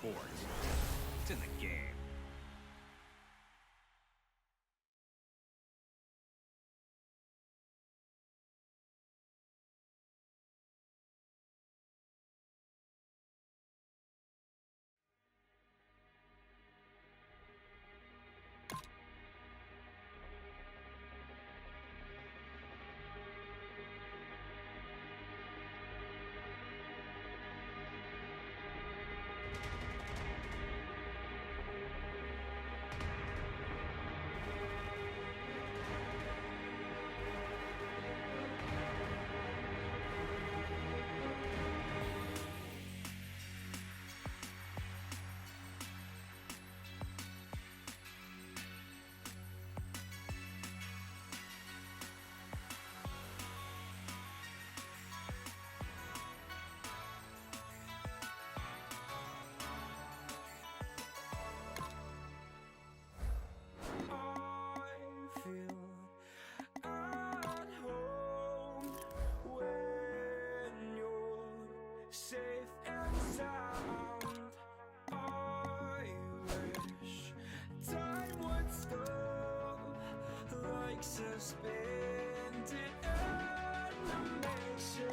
Sports. It's in the game. Safe and sound. I wish time would stop, like suspended animation.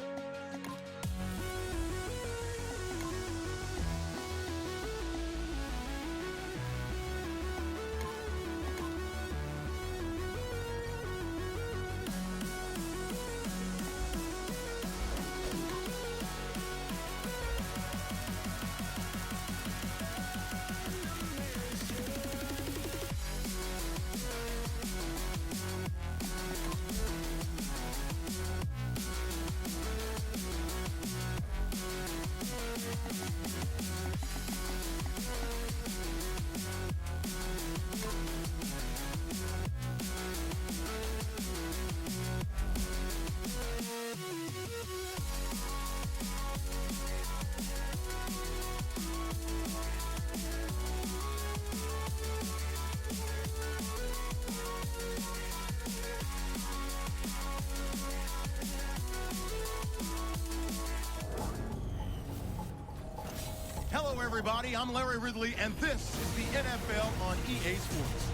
Hello, everybody. I'm Larry Ridley, and this is the NFL on EA Sports.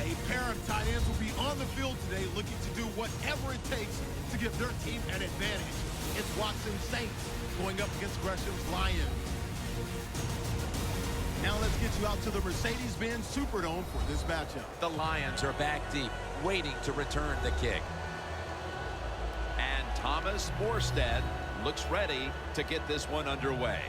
A pair of tight ends will be on the field today looking to do whatever it takes to give their team an advantage. It's Watson's Saints going up against Gresham's Lions. Now let's get you out to the Mercedes-Benz Superdome for this matchup. The Lions are back deep, waiting to return the kick. And Thomas Morstead looks ready to get this one underway.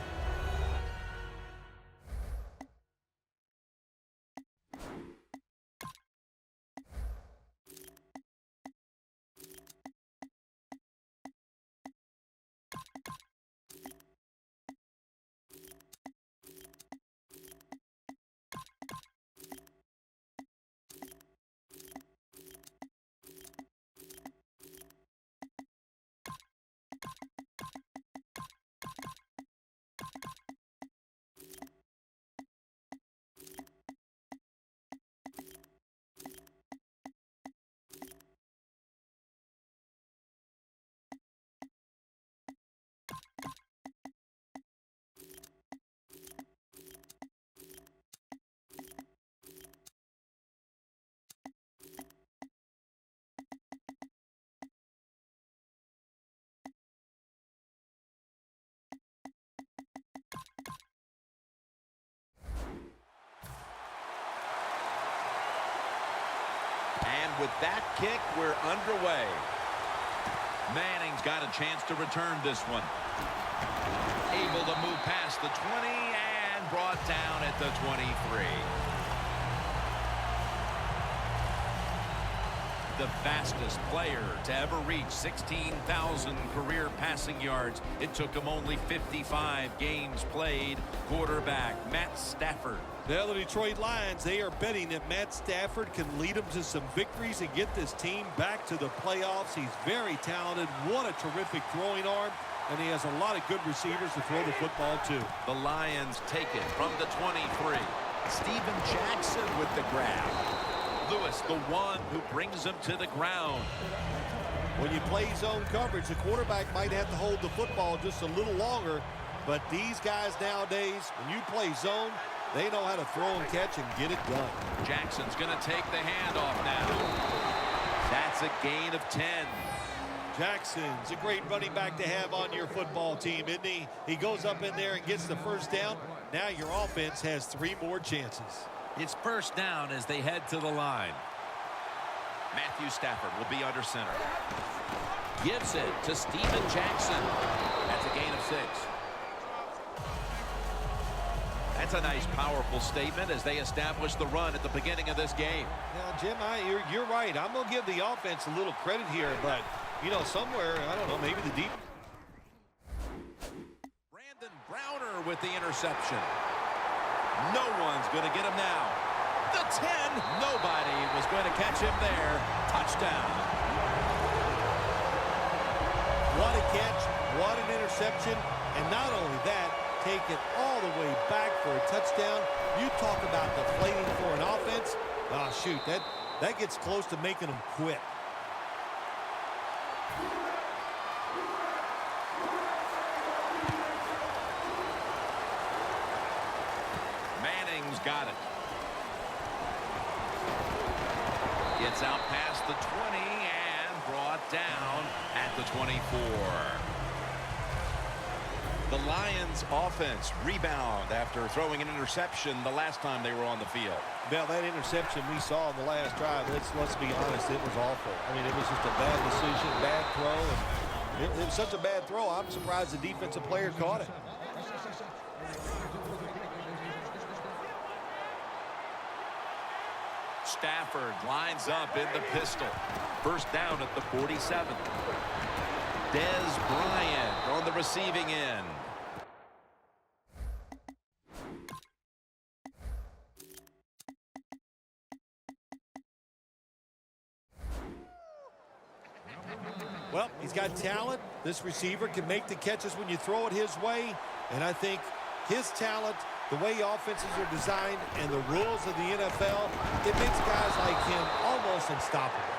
And with that kick, we're underway. Manning's got a chance to return this one. Able to move past the 20 and brought down at the 23. The fastest player to ever reach 16,000 career passing yards. It took him only 55 games played. Quarterback Matt Stafford. Now the Detroit Lions, they are betting that Matt Stafford can lead them to some victories and get this team back to the playoffs. He's very talented. What a terrific throwing arm. And he has a lot of good receivers to throw the football to. The Lions take it from the 23. Steven Jackson with the grab. Lewis, the one who brings him to the ground. When you play zone coverage, the quarterback might have to hold the football just a little longer But these guys nowadays, when you play zone, they know how to throw and catch and get it done. Jackson's going to take the handoff now. That's a gain of 10. Jackson's a great running back to have on your football team, isn't he? He goes up in there and gets the first down. Now your offense has 3 more chances. It's first down as they head to the line. Matthew Stafford will be under center. Gives it to Steven Jackson. That's a gain of 6. That's a nice, powerful statement as they establish the run at the beginning of this game. Now, Jim, you're right. I'm going to give the offense a little credit here, but, you know, somewhere, I don't know, maybe the deep. Brandon Browner with the interception. No one's going to get him now. The 10. Nobody was going to catch him there. Touchdown. What a catch. What an interception. And not only that, take it all the way back for a touchdown. You talk about deflating for an offense. Oh, shoot, that gets close to making them quit. Manning's got it. Gets out past the 20 and brought down at the 24. The Lions offense rebound after throwing an interception the last time they were on the field. Now, that interception we saw in the last drive, let's be honest, it was awful. I mean, it was just a bad decision, bad throw. And it was such a bad throw, I'm surprised the defensive player caught it. Stafford lines up in the pistol. First down at the 47. Dez Bryant on the receiving end. Well, he's got talent. This receiver can make the catches when you throw it his way. And I think his talent, the way offenses are designed, and the rules of the NFL, it makes guys like him almost unstoppable.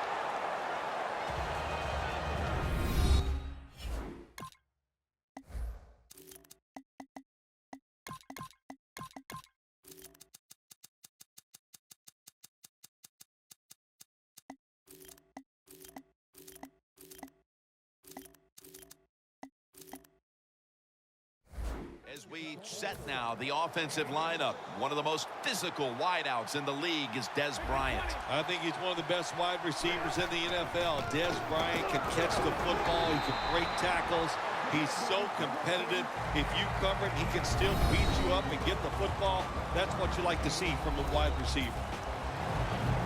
As we set now the offensive lineup, one of the most physical wideouts in the league is Dez Bryant. I think he's one of the best wide receivers in the NFL. Dez Bryant can catch the football. He can break tackles. He's so competitive. If you cover him, he can still beat you up and get the football. That's what you like to see from a wide receiver.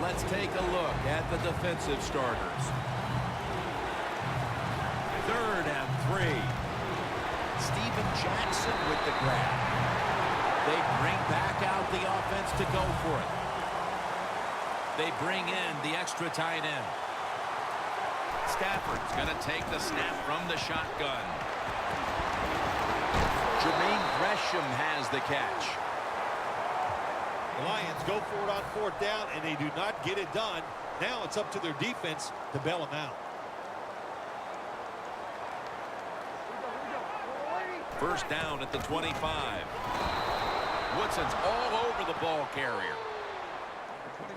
Let's take a look at the defensive starters. 3rd and 3. Steven Jackson with the grab. They bring back out the offense to go for it. They bring in the extra tight end. Stafford's going to take the snap from the shotgun. Jermaine Gresham has the catch. The Lions go for it on 4th down, and they do not get it done. Now it's up to their defense to bail them out. First down at the 25. Woodson's all over the ball carrier.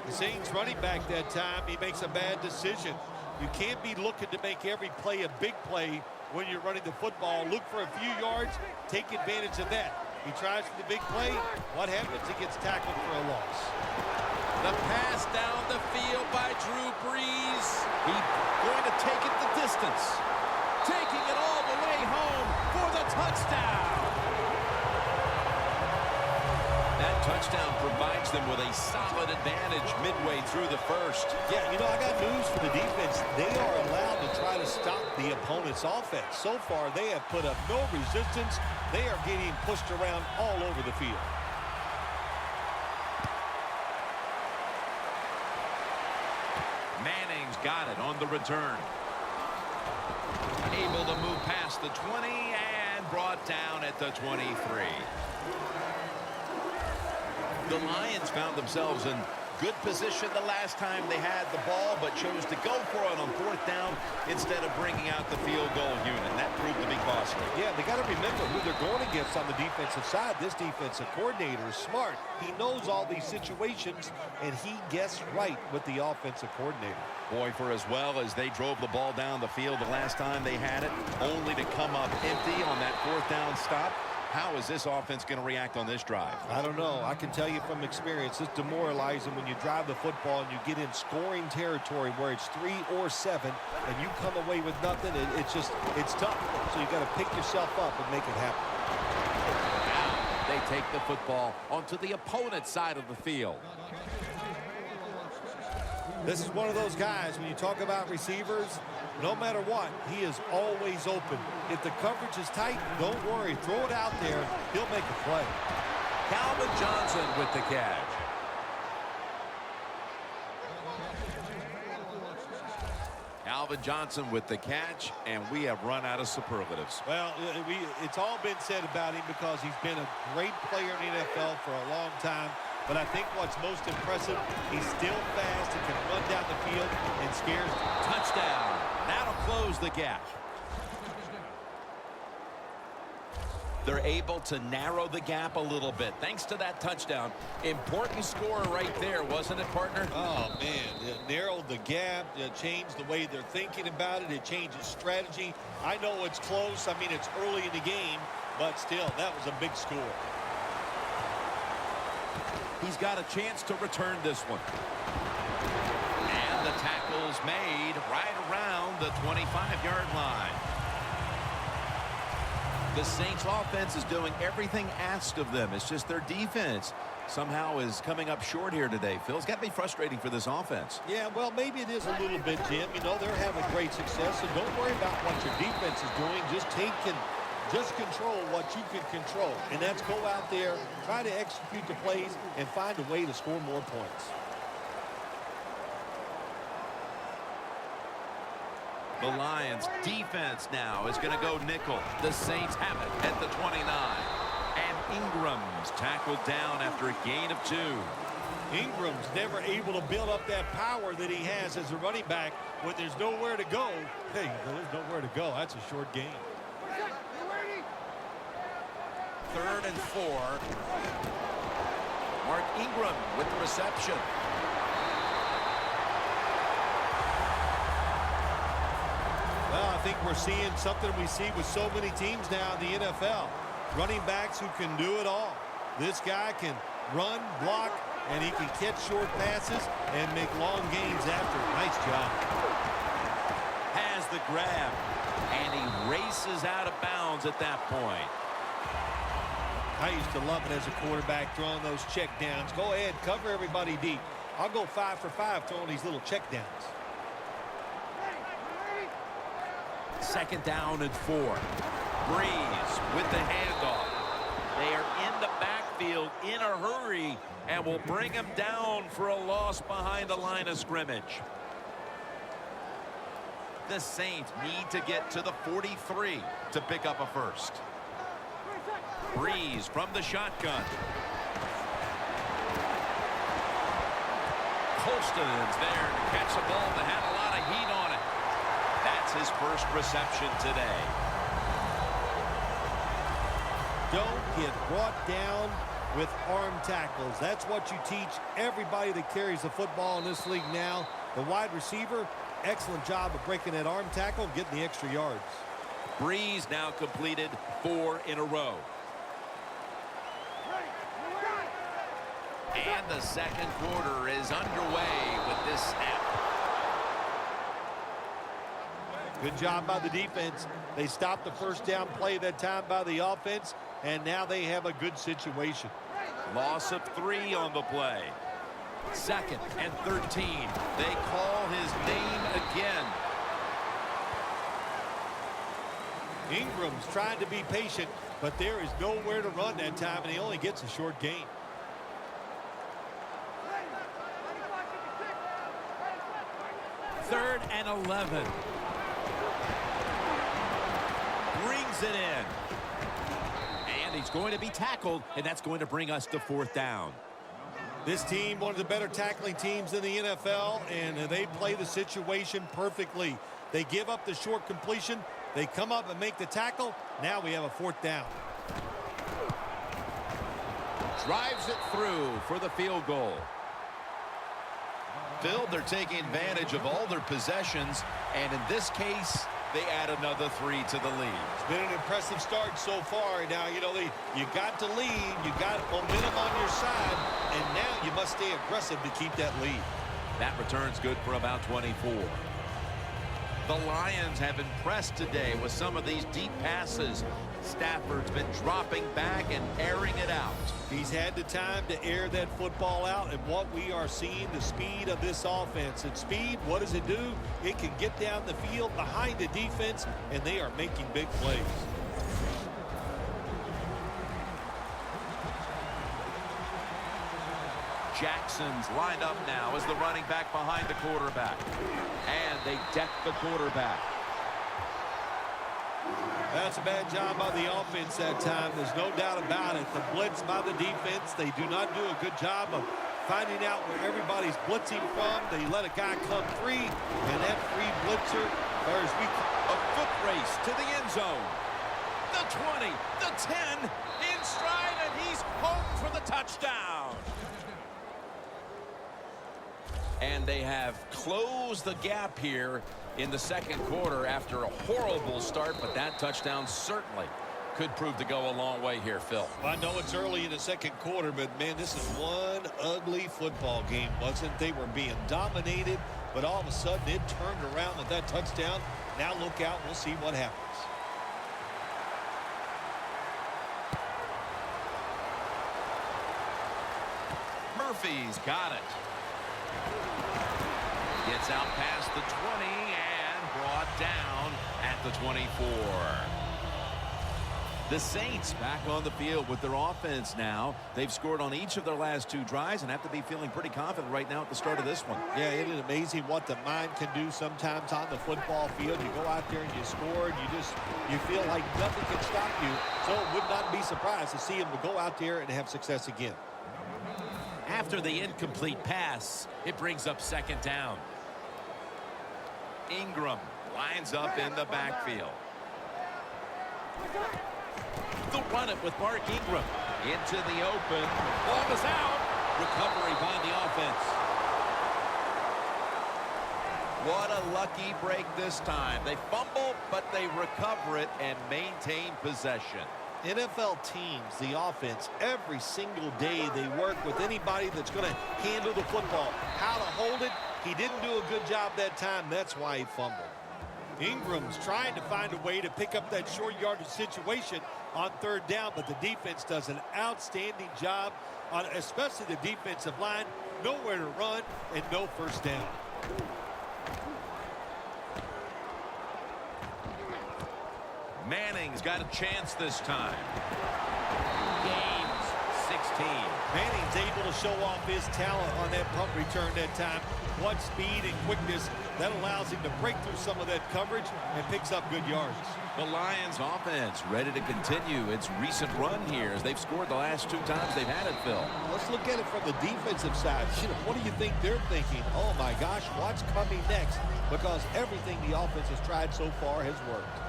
The Saints running back that time, he makes a bad decision. You can't be looking to make every play a big play when you're running the football. Look for a few yards, take advantage of that. He tries for the big play. What happens? He gets tackled for a loss. The pass down the field by Drew Brees. He's going to take it the distance. Taking it all the way home for the touchdown. That touchdown provides them with a solid advantage midway through the first. Yeah, you know, I got news for the defense. They are allowed to try to stop the opponent's offense. So far, they have put up no resistance. They are getting pushed around all over the field. Manning's got it on the return. Able to move past the 20 and brought down at the 23. The Lions found themselves in good position the last time they had the ball, but chose to go for it on fourth down instead of bringing out the field goal unit. And that proved to be costly. Yeah, they got to remember who they're going against on the defensive side. This defensive coordinator is smart. He knows all these situations, and he guessed right with the offensive coordinator. Boy, for as well as they drove the ball down the field the last time they had it, only to come up empty on that fourth down stop. How is this offense going to react on this drive? I don't know. I can tell you from experience, it's demoralizing when you drive the football and you get in scoring territory where it's 3 or 7 and you come away with nothing. It's tough. So you got to pick yourself up and make it happen. Now they take the football onto the opponent's side of the field. This is one of those guys, when you talk about receivers, no matter what, he is always open. If the coverage is tight, don't worry. Throw it out there. He'll make a play. Calvin Johnson with the catch. Calvin Johnson with the catch, and we have run out of superlatives. Well, it's all been said about him because he's been a great player in the NFL for a long time. But I think what's most impressive, he's still fast and can run down the field and scares. Touchdown. That'll close the gap. They're able to narrow the gap a little bit thanks to that touchdown. Important score right there, wasn't it, partner? Oh, man. It narrowed the gap. It changed the way they're thinking about it. It changes strategy. I know it's close. I mean, it's early in the game. But still, that was a big score. He's got a chance to return this one. And the tackle's made right around the 25-yard line. The Saints offense is doing everything asked of them. It's just their defense somehow is coming up short here today. Phil, it's got to be frustrating for this offense. Yeah, well, maybe it is a little bit, Jim. You know, they're having great success, so don't worry about what your defense is doing. Just control what you can control, and that's go out there, try to execute the plays, and find a way to score more points. The Lions defense now is going to go nickel. The Saints have it at the 29. And Ingram's tackled down after a gain of 2. Ingram's never able to build up that power that he has as a running back when there's nowhere to go. Hey, there's nowhere to go. That's a short game. 3rd and 4. Mark Ingram with the reception. Well, I think we're seeing something we see with so many teams now in the NFL. Running backs who can do it all. This guy can run, block, and he can catch short passes and make long gains after. Nice job. Has the grab, and he races out of bounds at that point. I used to love it as a quarterback throwing those check downs. Go ahead, cover everybody deep. I'll go 5 for 5 throwing these little check downs. 2nd down and 4. Breeze with the handoff. They are in the backfield in a hurry and will bring him down for a loss behind the line of scrimmage. The Saints need to get to the 43 to pick up a first. Breeze from the shotgun. Colston's there to catch the ball that had a lot of heat on it. That's his first reception today. Don't get brought down with arm tackles. That's what you teach everybody that carries the football in this league now. The wide receiver, excellent job of breaking that arm tackle, getting the extra yards. Breeze now completed 4 in a row. And the second quarter is underway with this snap. Good job by the defense. They stopped the first down play that time by the offense, and now they have a good situation. Loss of 3 on the play. 2nd and 13. They call his name again. Ingram's trying to be patient, but there is nowhere to run that time, and he only gets a short gain. 3rd and 11. Brings it in. And he's going to be tackled, and that's going to bring us to 4th down. This team, one of the better tackling teams in the NFL, and they play the situation perfectly. They give up the short completion. They come up and make the tackle. Now we have a 4th down. Drives it through for the field goal. Phil, they're taking advantage of all their possessions, and in this case, they add another 3 to the lead. It's been an impressive start so far. Now, you know, you got to lead, you got momentum on your side, and now you must stay aggressive to keep that lead. That return's good for about 24. The Lions have impressed today with some of these deep passes. Stafford's been dropping back and airing it out. He's had the time to air that football out, and what we are seeing, the speed of this offense. And speed, what does it do? It can get down the field behind the defense, and they are making big plays. Jackson's lined up now as the running back behind the quarterback. And they deck the quarterback. That's a bad job by the offense that time. There's no doubt about it. The blitz by the defense, they do not do a good job of finding out where everybody's blitzing from. They let a guy come free, and that free blitzer, or as we call a foot race to the end zone. The 20, the 10, in stride, and he's home for the touchdown. And they have closed the gap here in the second quarter after a horrible start, but that touchdown certainly could prove to go a long way here, Phil. I know it's early in the second quarter, but, man, this is one ugly football game, wasn't it? They were being dominated, but all of a sudden it turned around with that touchdown. Now look out. We'll see what happens. Murphy's got it. Gets out past the 20 and brought down at the 24. The Saints back on the field with their offense now. They've scored on each of their last 2 drives and have to be feeling pretty confident right now at the start of this one. Yeah, it is amazing what the mind can do sometimes on the football field. You go out there and you score, and you feel like nothing can stop you. So it would not be surprised to see him to go out there and have success again. After the incomplete pass, it brings up 2nd down. Ingram lines up in the backfield. They'll run it with Mark Ingram into the open. Ball is out. Recovery by the offense. What a lucky break this time. They fumble, but they recover it and maintain possession. NFL teams, the offense, every single day they work with anybody that's going to handle the football. How to hold it, he didn't do a good job that time. That's why he fumbled. Ingram's trying to find a way to pick up that short yardage situation on 3rd down, but the defense does an outstanding job, on especially the defensive line. Nowhere to run and no 1st down. Manning's got a chance this time. Gains 16. Manning's able to show off his talent on that punt return that time. What speed and quickness that allows him to break through some of that coverage and picks up good yards. The Lions offense ready to continue its recent run here as they've scored the last 2 times they've had it, Phil. Let's look at it from the defensive side. What do you think they're thinking? Oh my gosh, what's coming next? Because everything the offense has tried so far has worked.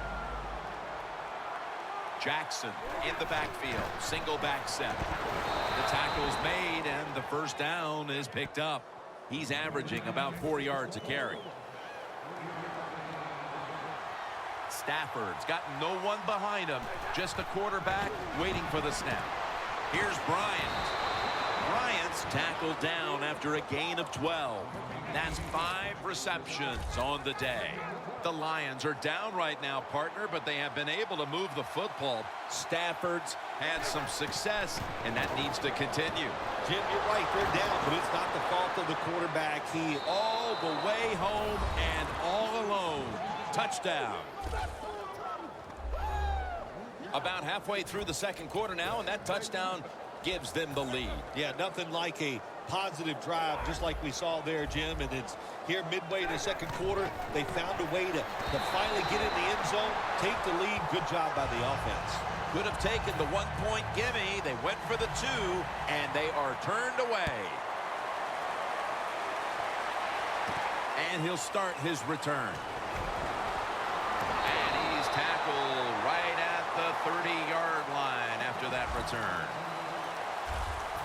Jackson in the backfield, single back set. The tackle's made and the 1st down is picked up. He's averaging about 4 yards a carry. Stafford's got no one behind him, just a quarterback waiting for the snap. Here's Bryant. Bryant's tackled down after a gain of 12. That's 5 receptions on the day. The Lions are down right now, partner, but they have been able to move the football. Stafford's had some success, and that needs to continue. Jim, you're right. They're down, but it's not the fault of the quarterback. He all the way home and all alone. Touchdown. About halfway through the second quarter now, and that touchdown gives them the lead. Yeah, nothing like a positive drive, just like we saw there, Jim. And it's here midway in the second quarter. They found a way to finally get in the end zone, take the lead. Good job by the offense. Could have taken the 1-point gimme. They went for the 2, and they are turned away. And he'll start his return. And he's tackled right at the 30-yard line after that return.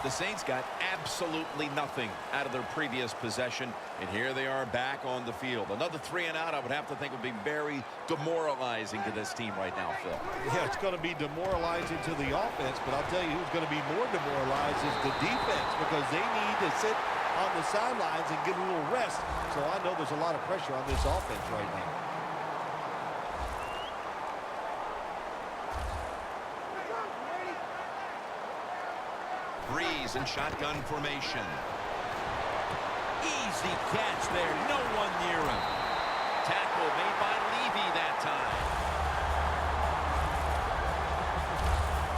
The Saints got absolutely nothing out of their previous possession, and here they are back on the field. Another 3 and out, I would have to think, would be very demoralizing to this team right now, Phil. Yeah, it's going to be demoralizing to the offense, but I'll tell you who's going to be more demoralized is the defense, because they need to sit on the sidelines and get a little rest. So I know there's a lot of pressure on this offense right now. Breeze in shotgun formation. Easy catch there. No one near him. Tackle made by Levy that time.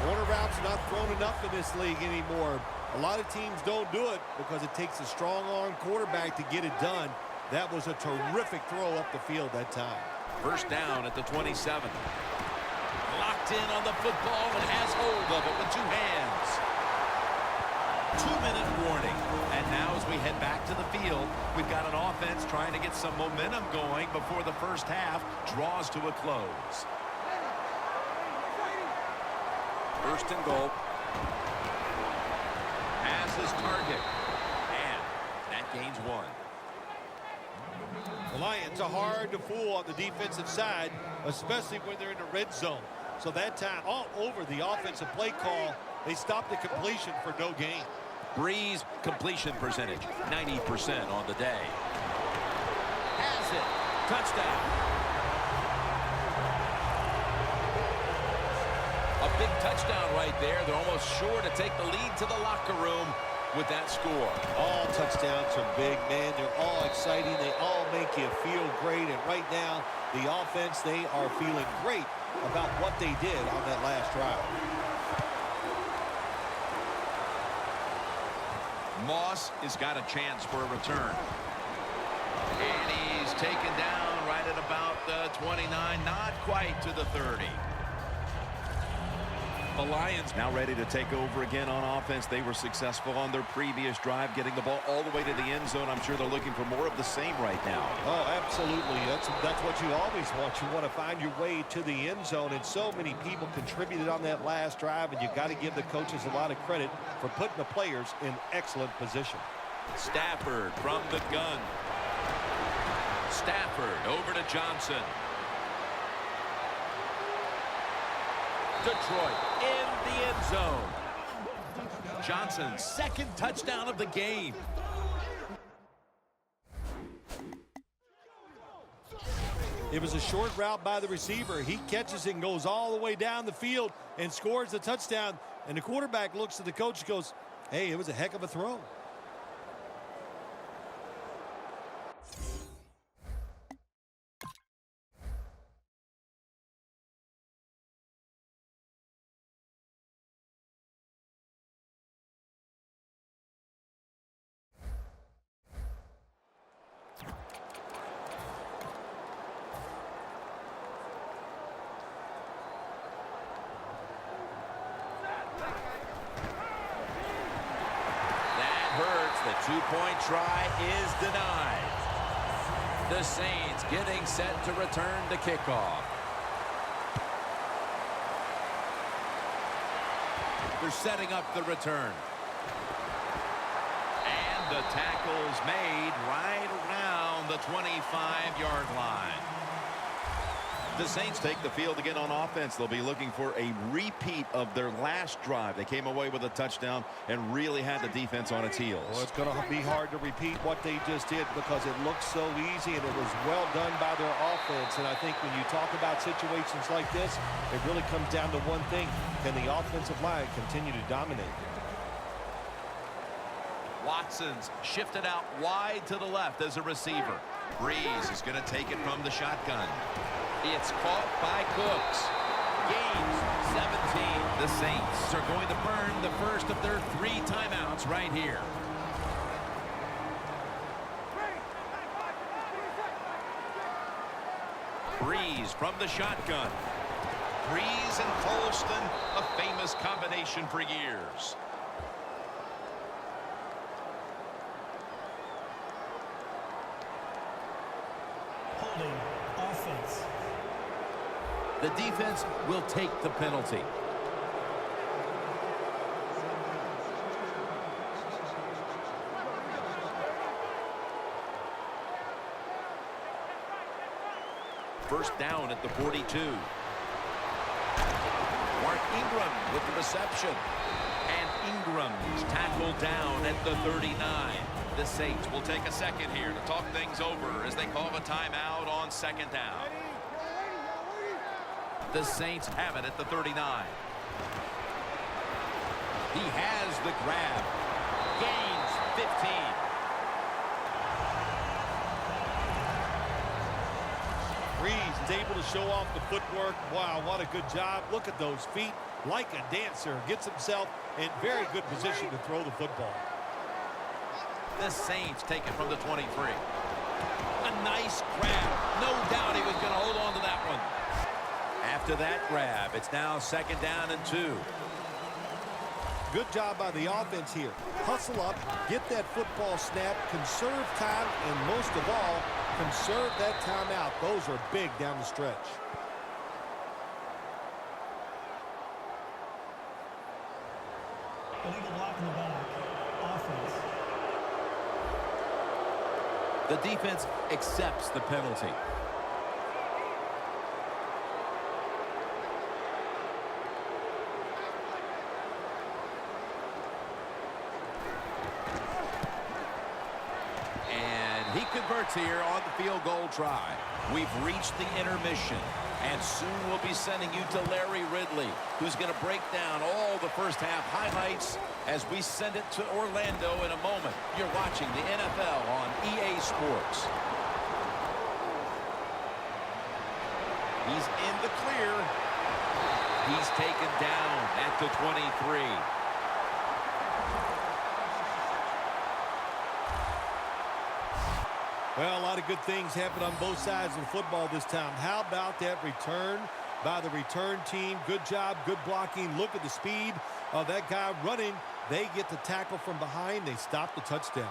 Corner routes are not thrown enough in this league anymore. A lot of teams don't do it because it takes a strong arm quarterback to get it done. That was a terrific throw up the field that time. First down at the 27. Locked in on the football and has hold of it with 2 hands. 2-minute warning. And now as we head back to the field, we've got an offense trying to get some momentum going before the first half draws to a close. First and goal. Has his target. And that gains 1. The Lions are hard to fool on the defensive side, especially when they're in the red zone. So that time, all over the offensive play call, they stopped the completion for no gain. Breeze completion percentage, 90% on the day. Has it. Touchdown. A big touchdown right there. They're almost sure to take the lead to the locker room with that score. All touchdowns are big, man. They're all exciting. They all make you feel great. And right now, the offense, they are feeling great about what they did on that last drive. Moss has got a chance for a return. And he's taken down right at about the 29, not quite to the 30. The Lions now ready to take over again on offense. They were successful on their previous drive, getting the ball all the way to the end zone. I'm sure they're looking for more of the same right now. Oh, absolutely. That's what you always want. You want to find your way to the end zone, and so many people contributed on that last drive, and you got to give the coaches a lot of credit for putting the players in excellent position. Stafford from the gun. Stafford over to Johnson. Detroit in the end zone. Johnson's second touchdown of the game. It was a short route by the receiver. He catches it and goes all the way down the field and scores the touchdown. And the quarterback looks at the coach and goes, hey, it was a heck of a throw. The 2-point try is denied. The Saints getting set to return the kickoff. They're setting up the return. And the tackle's made right around the 25-yard line. The Saints take the field again on offense. They'll be looking for a repeat of their last drive. They came away with a touchdown and really had the defense on its heels. Well, it's going to be hard to repeat what they just did because it looked so easy and it was well done by their offense. And I think when you talk about situations like this, it really comes down to one thing. Can the offensive line continue to dominate? Watson's shifted out wide to the left as a receiver. Breeze is going to take it from the shotgun. It's caught by Cooks. Gains 17. The Saints are going to burn the first of their 3 timeouts right here. Breeze from the shotgun. Breeze and Colston, a famous combination for years. Holding offense. The defense will take the penalty. First down at the 42. Mark Ingram with the reception. And Ingram's tackled down at the 39. The Saints will take a second here to talk things over as they call a timeout on second down. The Saints have it at the 39. He has the grab. Gains 15. Breeze is able to show off the footwork. Wow, what a good job. Look at those feet. Like a dancer. Gets himself in very good position to throw the football. The Saints take it from the 23. A nice grab. No doubt he was going to hold on to that one. After that grab, it's now second down and 2. Good job by the offense here. Hustle up, get that football snap, conserve time, and most of all, conserve that timeout. Those are big down the stretch. Illegal block in the back. Offense. The defense accepts the penalty. He converts here on the field goal try. We've reached the intermission, and soon we'll be sending you to Larry Ridley, who's going to break down all the first half highlights as we send it to Orlando in a moment. You're watching the NFL on EA Sports. He's in the clear. He's taken down at the 23. Well, a lot of good things happened on both sides of the football this time. How about that return by the return team? Good job, good blocking. Look at the speed of that guy running. They get the tackle from behind. They stop the touchdown.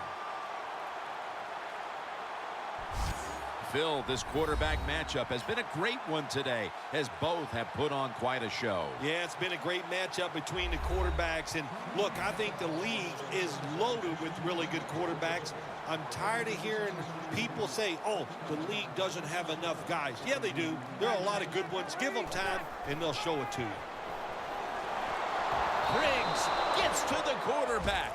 Phil, this quarterback matchup has been a great one today, as both have put on quite a show. Yeah, it's been a great matchup between the quarterbacks. And look, I think the league is loaded with really good quarterbacks. I'm tired of hearing people say, oh, the league doesn't have enough guys. Yeah, they do. There are a lot of good ones. Give them time, and they'll show it to you. Briggs gets to the quarterback.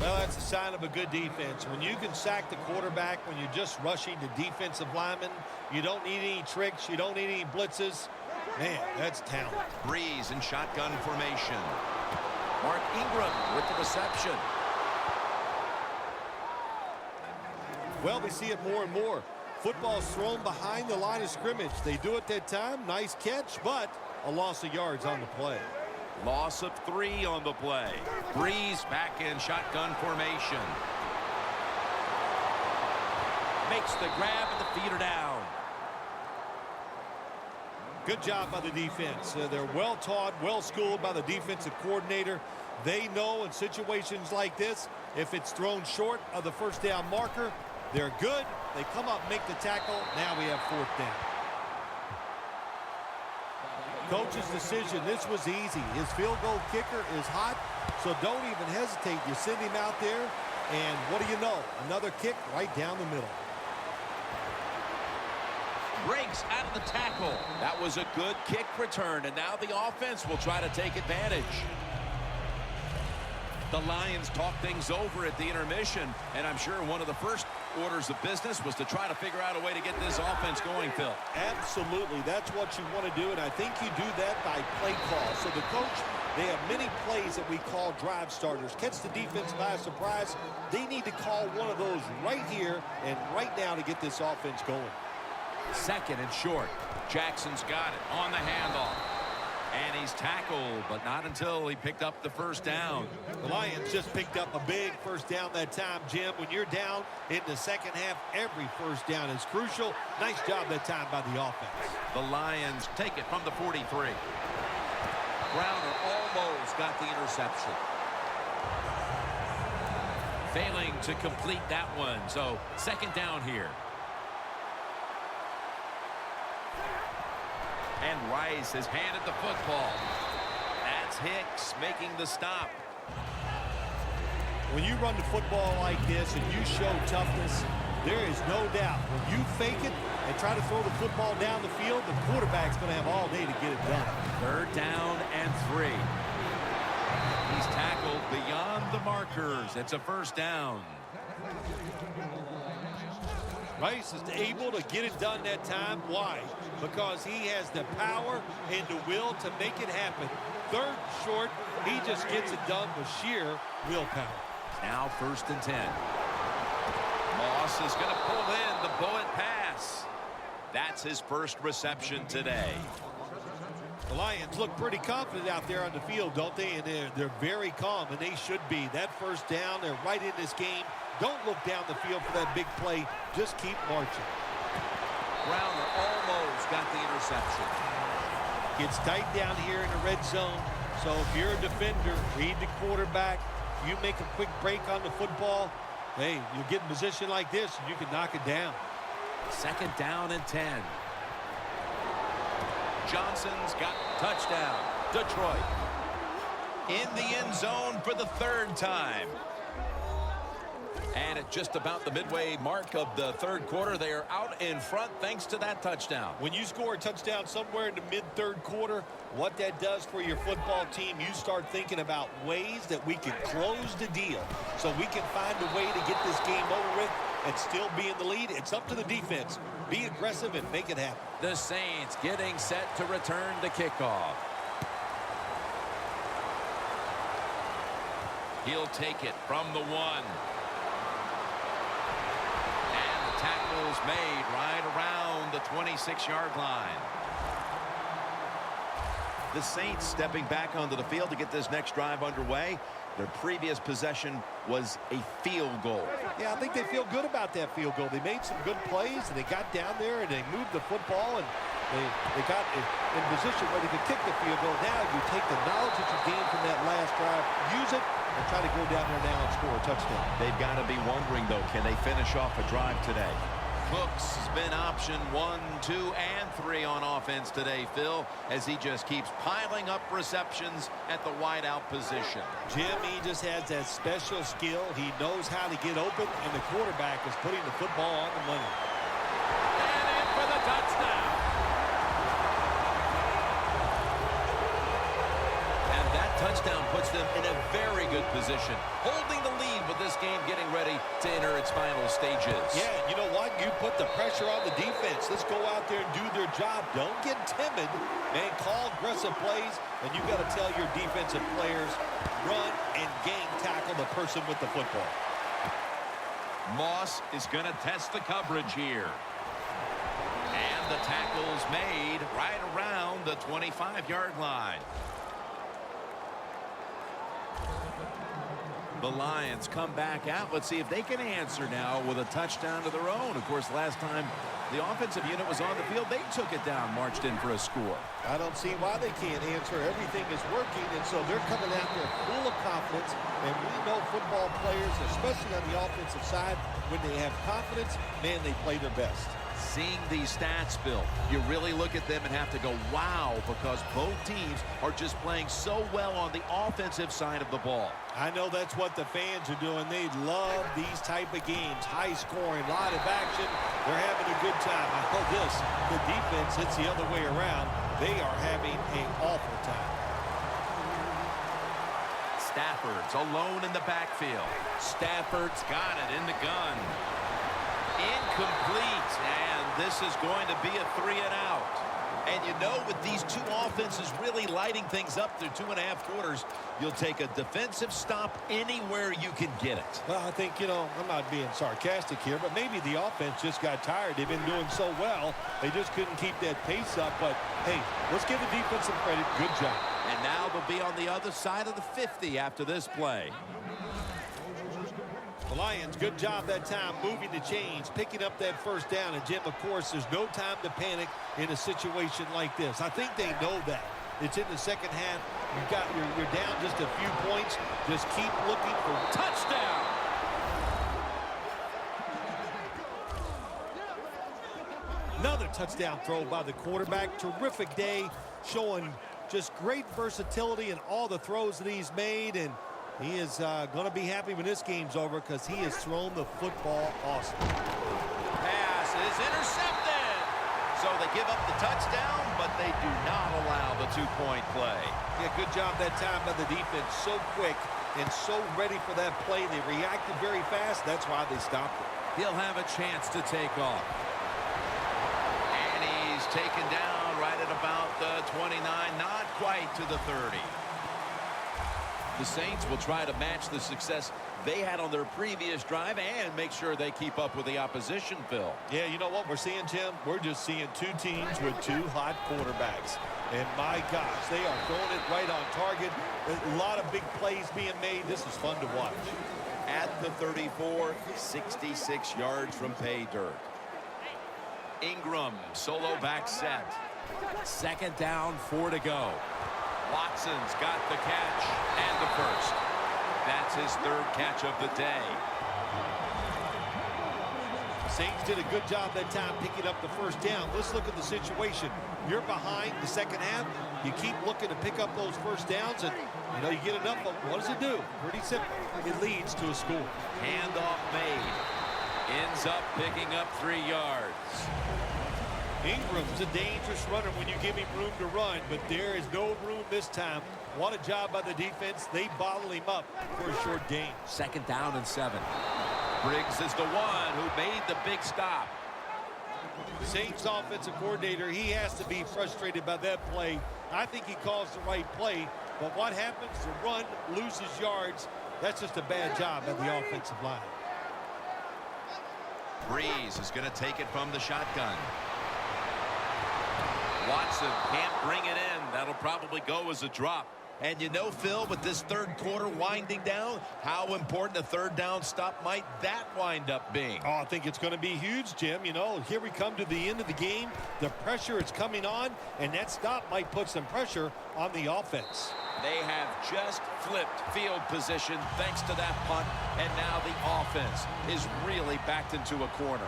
Well, that's a sign of a good defense. When you can sack the quarterback, when you're just rushing the defensive lineman, you don't need any tricks, you don't need any blitzes. Man, that's talent. Breeze in shotgun formation. Mark Ingram with the reception. Well, we see it more and more. Football's thrown behind the line of scrimmage. They do it that time. Nice catch, but a loss of yards on the play. Loss of 3 on the play. Breeze back in shotgun formation. Makes the grab and the feet are down. Good job by the defense. They're well taught, well schooled by the defensive coordinator. They know in situations like this, if it's thrown short of the first down marker, they're good. They come up, make the tackle. Now we have fourth down. Coach's decision, this was easy. His field goal kicker is hot, so don't even hesitate. You send him out there, and what do you know? Another kick right down the middle. Breaks out of the tackle. That was a good kick return, and now the offense will try to take advantage. The Lions talk things over at the intermission, and I'm sure one of the first orders of business was to try to figure out a way to get this offense going, Phil. Absolutely. That's what you want to do, and I think you do that by play call. So the coach, they have many plays that we call drive starters. Catch the defense by surprise. They need to call one of those right here and right now to get this offense going. Second and short. Jackson's got it on the handoff. And he's He's tackled, but not until he picked up the first down. The Lions just picked up a big first down that time, Jim. When you're down in the second half, every first down is crucial. Nice job that time by the offense. The Lions take it from the 43. Browner almost got the interception. Failing to complete that one, so second down here. And Rice has handed the football. That's Hicks making the stop. When you run the football like this and you show toughness, there is no doubt when you fake it and try to throw the football down the field, the quarterback's going to have all day to get it done. Third down and 3. He's tackled beyond the markers. It's a first down. Rice is able to get it done that time. Why? Because he has the power and the will to make it happen. Third short, he just gets it done with sheer willpower. Now first and 10. Moss is going to pull in the bullet pass. That's his first reception today. The Lions look pretty confident out there on the field, don't they? And they're very calm, and they should be. That first down, they're right in this game. Don't look down the field for that big play. Just keep marching. Browner almost got the interception. Gets tight down here in the red zone. So if you're a defender, read the quarterback. You make a quick break on the football. Hey, you get in position like this, and you can knock it down. Second down and 10. Johnson's got touchdown. Detroit in the end zone for the third time. And at just about the midway mark of the third quarter, they are out in front thanks to that touchdown. When you score a touchdown somewhere in the mid-third quarter, what that does for your football team, you start thinking about ways that we can close the deal so we can find a way to get this game over with and still be in the lead. It's up to the defense. Be aggressive and make it happen. The Saints getting set to return the kickoff. He'll take it from the 1. Tackles made right around the 26-yard line. The Saints stepping back onto the field to get this next drive underway. Their previous possession was a field goal. Yeah, I think they feel good about that field goal. They made some good plays, and they got down there, and they moved the football, and they got in position where they could kick the field goal. Now you take the knowledge that you gained from that last drive, use it, and try to go down there now and score a touchdown. They've got to be wondering, though, can they finish off a drive today? Cooks has been option 1, 2, and 3 on offense today, Phil, as he just keeps piling up receptions at the wideout position. Jim, he just has that special skill. He knows how to get open, and the quarterback is putting the football on the money. And in for the touchdown. And that touchdown puts them in a very good position, holding the lead with this game getting ready to enter its final stages. Yeah, you know what? You put the pressure on the defense. Let's go out there and do their job. Don't get timid. Man, call aggressive plays, and you've got to tell your defensive players, run and gang tackle the person with the football. Moss is going to test the coverage here. And the tackle's made right around the 25-yard line. The Lions come back out. Let's see if they can answer now with a touchdown of their own. Of course, last time the offensive unit was on the field, they took it down, marched in for a score. I don't see why they can't answer. Everything is working, and so they're coming out there full of confidence. And we know football players, especially on the offensive side, when they have confidence, man, they play their best. Seeing these stats, Bill, you really look at them and have to go, wow, because both teams are just playing so well on the offensive side of the ball. I know that's what the fans are doing. They love these type of games. High scoring, a lot of action. They're having a good time. I know this, the defense hits the other way around. They are having an awful time. Stafford's alone in the backfield. Stafford's got it in the gun. Incomplete, and this is going to be a 3-and-out. And you know, with these two offenses really lighting things up through 2.5 quarters, you'll take a defensive stop anywhere you can get it. Well, I think, you know, I'm not being sarcastic here, but maybe the offense just got tired. They've been doing so well, they just couldn't keep that pace up. But, hey, let's give the defense some credit. Good job. And now they'll be on the other side of the 50 after this play. The Lions, good job that time moving the chains, picking up that first down. And, Jim, of course, there's no time to panic in a situation like this. I think they know that. It's in the second half. You're down just a few points. Just keep looking for Touchdown! another touchdown throw by the quarterback. Terrific day, showing just great versatility in all the throws that he's made. And he is going to be happy when this game's over because he has thrown the football awesome. Pass is intercepted. So they give up the touchdown, but they do not allow the two-point play. Yeah, good job that time by the defense. So quick and so ready for that play. They reacted very fast. That's why they stopped it. He'll have a chance to take off. And he's taken down right at about the 29, not quite to the 30. The Saints will try to match the success they had on their previous drive and make sure they keep up with the opposition, Phil. Yeah, you know what we're seeing, Tim? We're just seeing two teams with two hot quarterbacks. And my gosh, they are throwing it right on target. A lot of big plays being made. This is fun to watch. At the 34, 66 yards from pay dirt. Ingram, solo back set. Second down, 4 to go. Watson's got the catch and the first. That's his third catch of the day. Saints did a good job that time picking up the first down. Let's look at the situation. You're behind the second half. You keep looking to pick up those first downs, and you get enough of them. What does it do? Pretty simple. It leads to a score. Handoff made. Ends up picking up 3 yards. Ingram's a dangerous runner when you give him room to run, but there is no room this time. What a job by the defense. They bottle him up for a short gain. Second down and 7. Briggs is the one who made the big stop. Saints offensive coordinator, he has to be frustrated by that play. I think he calls the right play, but what happens? The run loses yards. That's just a bad job by the offensive line. Breeze is going to take it from the shotgun. Watson can't bring it in. That'll probably go as a drop. And you know, Phil, with this third quarter winding down, how important a third down stop might that wind up being? Oh, I think it's going to be huge, Jim. Here we come to the end of the game. The pressure is coming on, and that stop might put some pressure on the offense. They have just flipped field position thanks to that punt, and now the offense is really backed into a corner.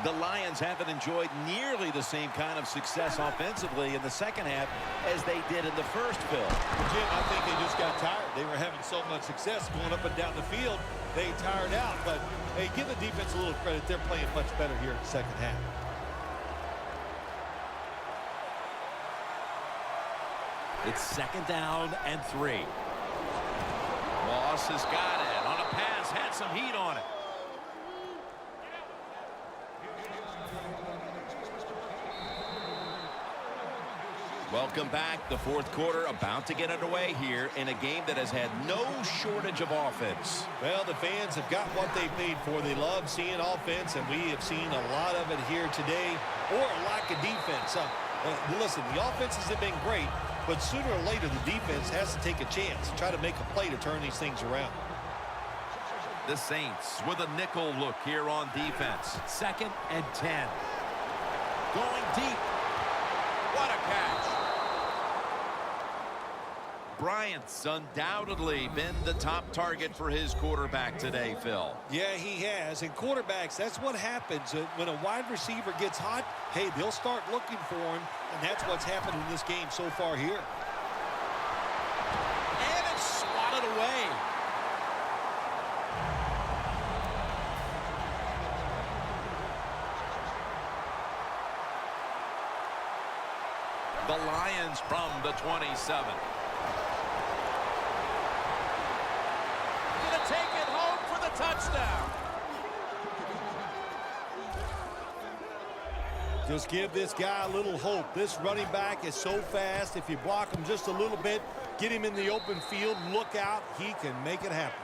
The Lions haven't enjoyed nearly the same kind of success offensively in the second half as they did in the first, Phil. Jim, I think they just got tired. They were having so much success going up and down the field, they tired out. But, hey, give the defense a little credit. They're playing much better here in the second half. It's second down and 3. Moss has got it on a pass, had some heat on it. Welcome back. The fourth quarter about to get underway here in a game that has had no shortage of offense. Well, the fans have got what they've paid for. They love seeing offense, and we have seen a lot of it here today, or a lack of defense. Listen, the offenses have been great, but sooner or later the defense has to take a chance, try to make a play to turn these things around. The Saints with a nickel look here on defense. Second and 10. Going deep. What a catch. Bryant's undoubtedly been the top target for his quarterback today, Phil. Yeah, he has. And quarterbacks, that's what happens. When a wide receiver gets hot, hey, they'll start looking for him, and that's what's happened in this game so far here. And it's swatted away. The Lions from the 27. Gonna take it home for the touchdown. Just give this guy a little hope. This running back is so fast. If you block him just a little bit, get him in the open field, look out, he can make it happen.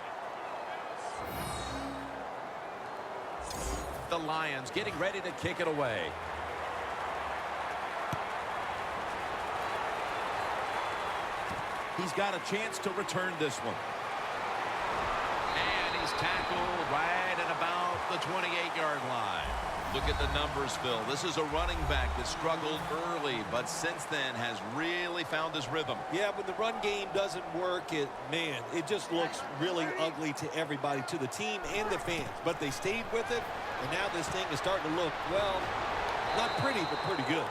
The Lions getting ready to kick it away. He's got a chance to return this one. And he's tackled right at about the 28-yard line. Look at the numbers, Phil. This is a running back that struggled early, but since then has really found his rhythm. Yeah, when the run game doesn't work, it just looks really ugly to everybody, to the team and the fans. But they stayed with it, and now this thing is starting to look, well, not pretty, but pretty good.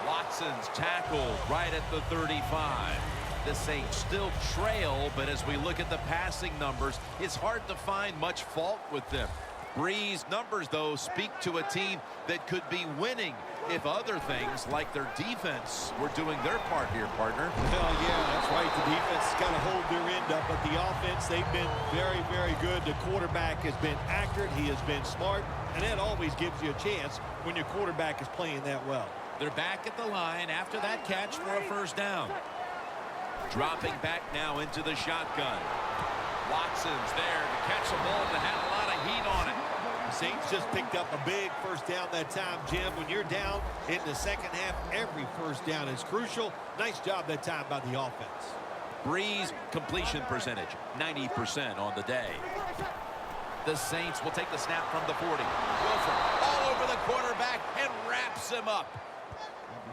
Watson's tackled right at the 35. The Saints still trail, but as we look at the passing numbers, it's hard to find much fault with them. Bree's numbers, though, speak to a team that could be winning if other things like their defense were doing their part here, partner. Well, yeah, that's right. The defense has got to hold their end up, but the offense, they've been very, very good. The quarterback has been accurate. He has been smart, and that always gives you a chance when your quarterback is playing that well. They're back at the line after that catch for a first down. Dropping back now into the shotgun. Watson's there to catch the ball that had a lot of heat on it. The Saints just picked up a big first down that time, Jim. When you're down in the second half, every first down is crucial. Nice job that time by the offense. Bree's completion percentage, 90% on the day. The Saints will take the snap from the 40. Wilford all over the quarterback and wraps him up.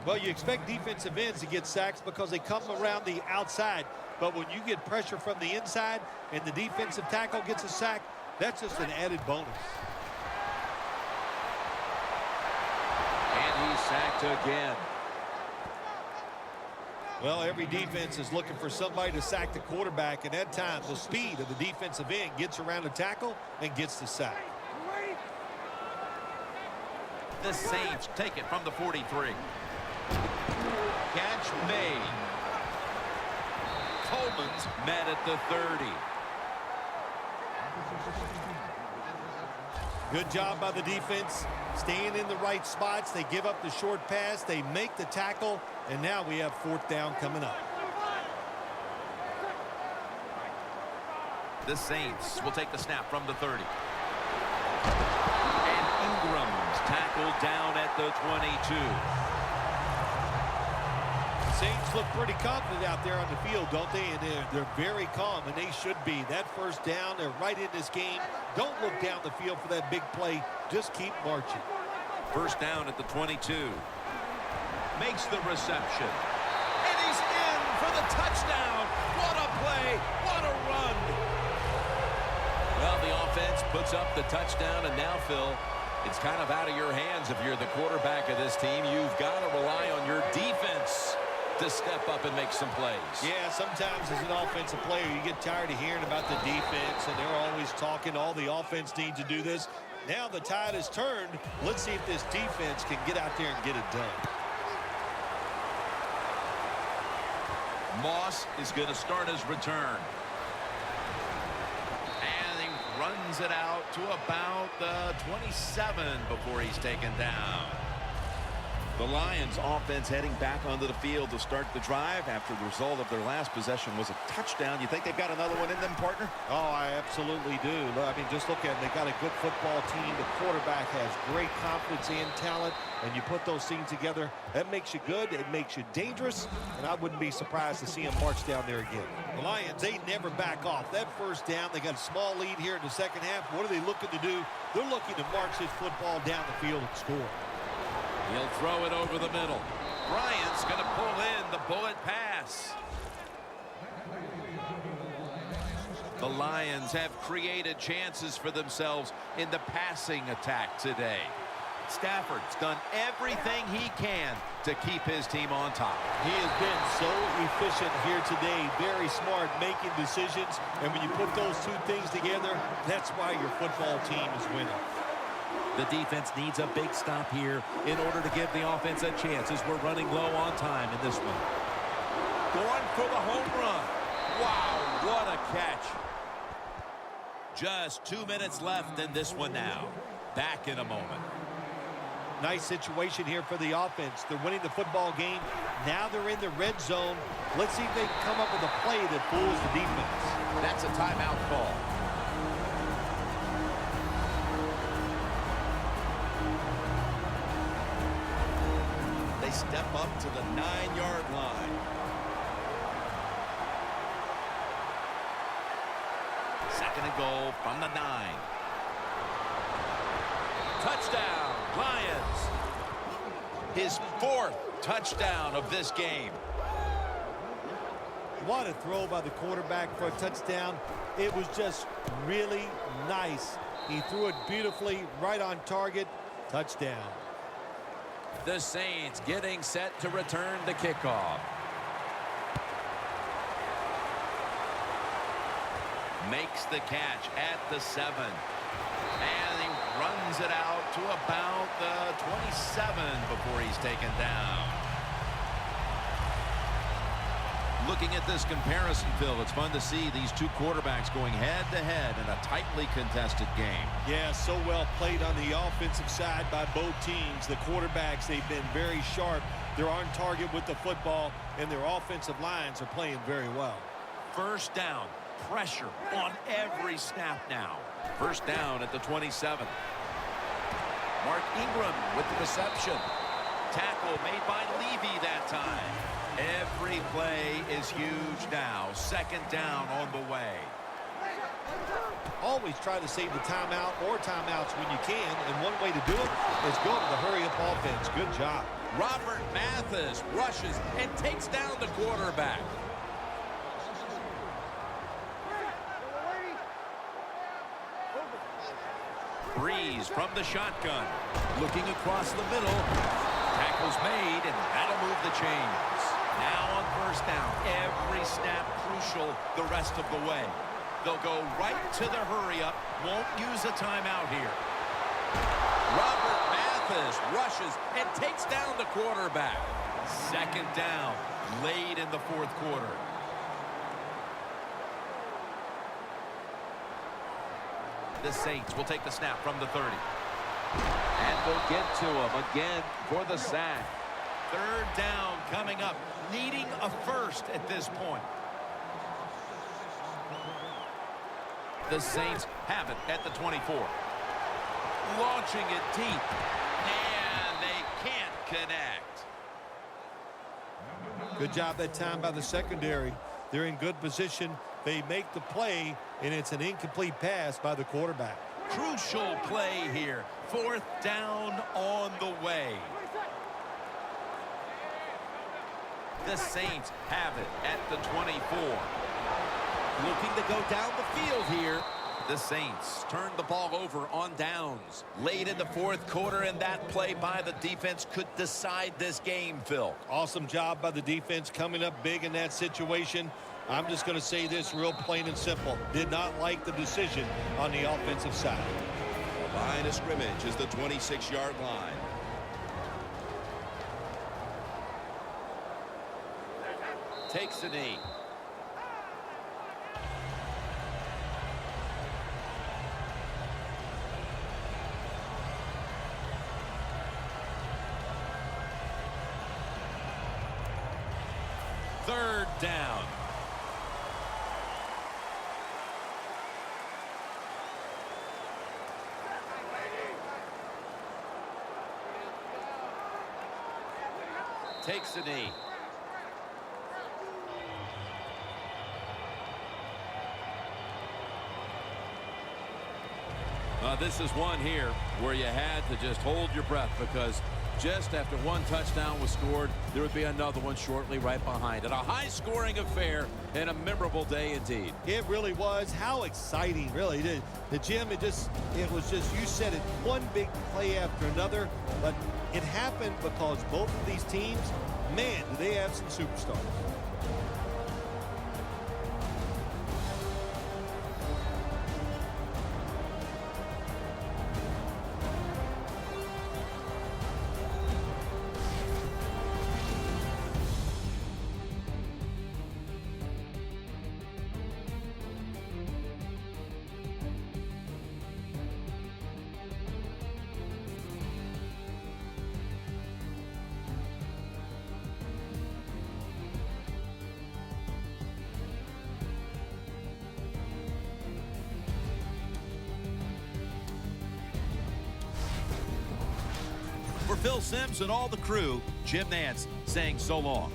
Well, you expect defensive ends to get sacks because they come around the outside. But when you get pressure from the inside and the defensive tackle gets a sack, that's just an added bonus. And he's sacked again. Well, every defense is looking for somebody to sack the quarterback, and at times the speed of the defensive end gets around the tackle and gets the sack. The Saints take it from the 43. Catch made. Coleman's met at the 30. Good job by the defense, staying in the right spots. They give up the short pass. They make the tackle, and now we have fourth down coming up. The Saints will take the snap from the 30. And Ingram's tackled down at the 22. Saints look pretty confident out there on the field, don't they? And they're very calm, and they should be. That first down, they're right in this game. Don't look down the field for that big play. Just keep marching. First down at the 22. Makes the reception. And he's in for the touchdown. What a play. What a run. Well, the offense puts up the touchdown, and now, Phil, it's kind of out of your hands if you're the quarterback of this team. You've got to rely on your defense to step up and make some plays. Yeah, sometimes as an offensive player, you get tired of hearing about the defense, and they're always talking, all the offense needs to do this. Now the tide has turned. Let's see if this defense can get out there and get it done. Moss is going to start his return. And he runs it out to about the 27 before he's taken down. The Lions offense heading back onto the field to start the drive after the result of their last possession was a touchdown. You think they've got another one in them, partner? Oh, I absolutely do. I mean, just look at it. They've got a good football team. The quarterback has great confidence and talent, and you put those things together, that makes you good. It makes you dangerous, and I wouldn't be surprised to see him march down there again. The Lions, they never back off. That first down, they got a small lead here in the second half. What are they looking to do? They're looking to march this football down the field and score. He'll throw it over the middle. Bryant's going to pull in the bullet pass. The Lions have created chances for themselves in the passing attack today. Stafford's done everything he can to keep his team on top. He has been so efficient here today. Very smart, making decisions. And when you put those two things together, that's why your football team is winning. The defense needs a big stop here in order to give the offense a chance as we're running low on time in this one. Going for the home run. Wow, what a catch. Just 2 minutes left in this one now. Back in a moment. Nice situation here for the offense. They're winning the football game. Now they're in the red zone. Let's see if they can come up with a play that fools the defense. That's a timeout call. They step up to the 9-yard line. Second and goal from the 9. Touchdown, Lions. His 4th touchdown of this game. What a throw by the quarterback for a touchdown. It was just really nice. He threw it beautifully, right on target. Touchdown. The Saints getting set to return the kickoff. Makes the catch at the 7. And he runs it out to about the 27 before he's taken down. Looking at this comparison, Phil, it's fun to see these two quarterbacks going head-to-head in a tightly contested game. Yeah, so well played on the offensive side by both teams. The quarterbacks, they've been very sharp. They're on target with the football, and their offensive lines are playing very well. First down. Pressure on every snap now. First down at the 27. Mark Ingram with the reception. Tackle made by Levy that time. Every play is huge now. Second down on the way. Always try to save the timeout or timeouts when you can, and one way to do it is go to the hurry-up offense. Good job. Robert Mathis rushes and takes down the quarterback. Breeze from the shotgun. Looking across the middle. Tackle's made, and that'll move the chains. Now on first down. Every snap crucial the rest of the way. They'll go right to the hurry-up. Won't use a timeout here. Robert Mathis rushes and takes down the quarterback. Second down. Late in the 4th quarter. The Saints will take the snap from the 30. And they'll get to him again for the sack. Third down coming up. Needing a first at this point. The Saints have it at the 24. Launching it deep. And they can't connect. Good job that time by the secondary. They're in good position. They make the play, and it's an incomplete pass by the quarterback. Crucial play here. 4th down on the way. The Saints have it at the 24. Looking to go down the field here. The Saints turn the ball over on downs. Late in the 4th quarter, and that play by the defense could decide this game, Phil. Awesome job by the defense coming up big in that situation. I'm just going to say this real plain and simple. Did not like the decision on the offensive side. The line of scrimmage is the 26-yard line. Takes the knee. Third down. Takes the knee. This is one here where you had to just hold your breath, because just after one touchdown was scored, there would be another one shortly right behind it. A high-scoring affair and a memorable day indeed. It really was. How exciting, really. The Jim, it was just, you said it, one big play after another, but it happened because both of these teams, man, do they have some superstars. For Phil Simms and all the crew, Jim Nantz saying so long.